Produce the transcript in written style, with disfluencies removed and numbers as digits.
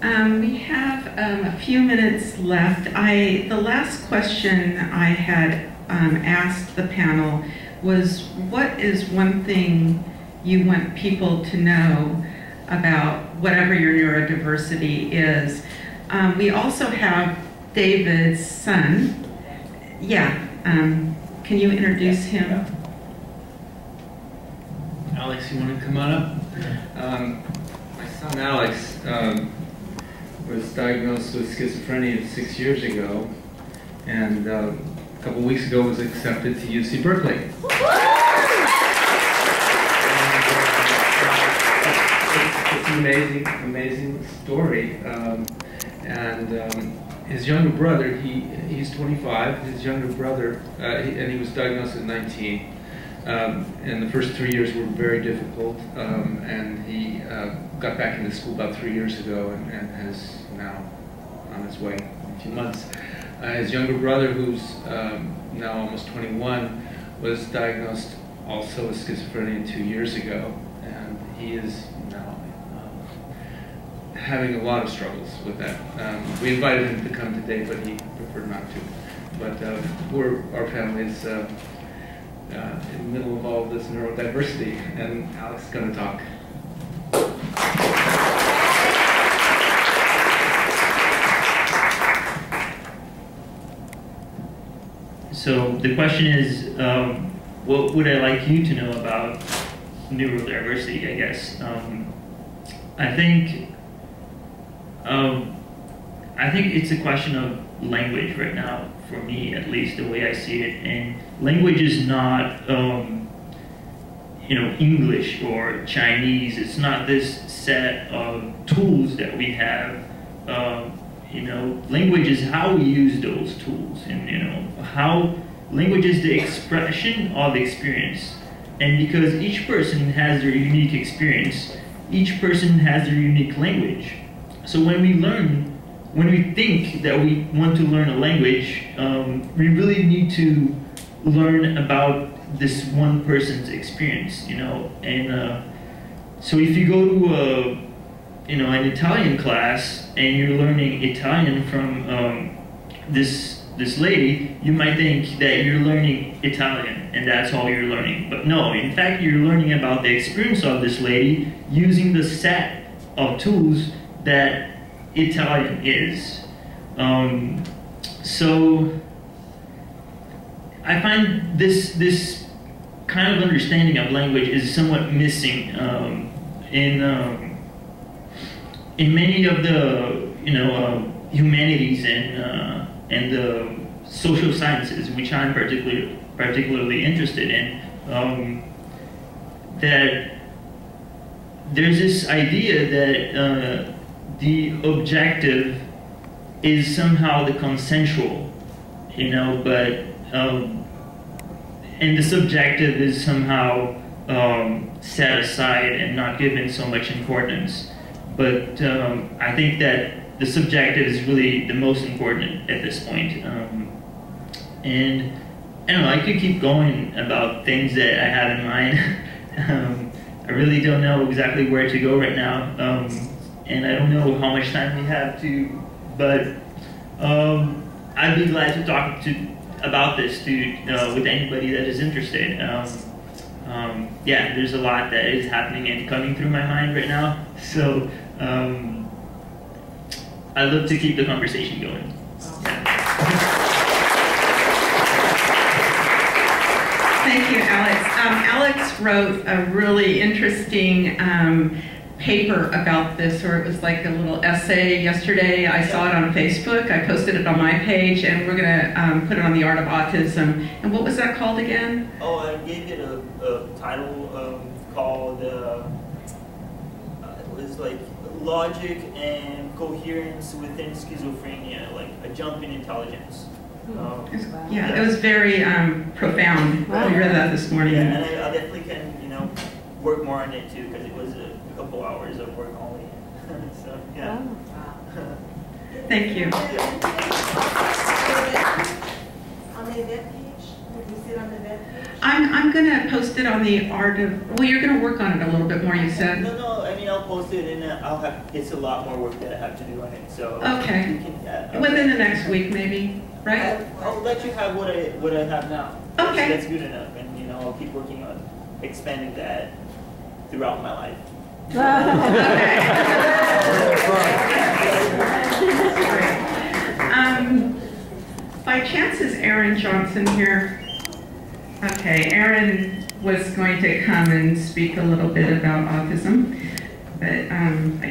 We have a few minutes left. The last question I had asked the panel was, what is one thing you want people to know about whatever your neurodiversity is? We also have David's son. Yeah, can you introduce him? Alex, you want to come on up? My son Alex was diagnosed with schizophrenia 6 years ago, and a couple weeks ago was accepted to UC Berkeley. It's an amazing story. His younger brother, he's 25. His younger brother, and he was diagnosed at 19. And the first 3 years were very difficult, and he got back into school about 3 years ago and has now on his way in a few months. His younger brother, who's now almost 21, was diagnosed also with schizophrenia 2 years ago, and he is now having a lot of struggles with that. We invited him to come today, but he preferred not to. But our family is in the middle of all of this neurodiversity, and Alex is going to talk. So the question is, what would I like you to know about neurodiversity, I guess? I think it's a question of language right now, for me at least, the way I see it. And language is not, English or Chinese. It's not this set of tools that we have. Language is how we use those tools, and how language is the expression of experience. And because each person has their unique experience, each person has their unique language. So when we think that we want to learn a language, we really need to learn about this one person's experience, And so if you go to an Italian class and you're learning Italian from this lady, you might think that you're learning Italian and that's all you're learning. But no, in fact, you're learning about the experience of this lady using the set of tools that Italian is. So I find this kind of understanding of language is somewhat missing in many of the humanities and the social sciences, which I'm particularly interested in. That there's this idea that the objective is somehow the consensual, but and the subjective is somehow set aside and not given so much importance. But I think that the subjective is really the most important at this point. And I don't know, I could keep going about things that I have in mind. I really don't know exactly where to go right now. And I don't know how much time we have to, but I'd be glad to talk about this with anybody that is interested. Yeah, there's a lot that is happening and coming through my mind right now, so I'd love to keep the conversation going. Thank you, Alex. Alex wrote a really interesting paper about this, or it was like a little essay yesterday. I saw it on Facebook. I posted it on my page, and we're going to put it on the Art of Autism. And what was that called again? Oh, I gave it a title called, it was like Logic and Coherence Within Schizophrenia, like a jump in intelligence. Yeah, it was very profound. Wow. We read that this morning. Yeah, and I definitely can, work more on it too, because it was a couple hours of work only. So, yeah. Wow. Thank you. On the event page? Would you sit on the event page? I'm going to post it on the Art of... Well, you're going to work on it a little bit more, you said. No, I mean, mean, I'll post it, and it's a lot more work that I have to do on it. So Okay. you can, Within the next week, maybe, right? I'll let you have what I have now. Okay. That's good enough, and you know, I'll keep working on expanding that throughout my life. By chance, is Aaron Johnson here? Okay, Aaron was going to come and speak a little bit about autism, but I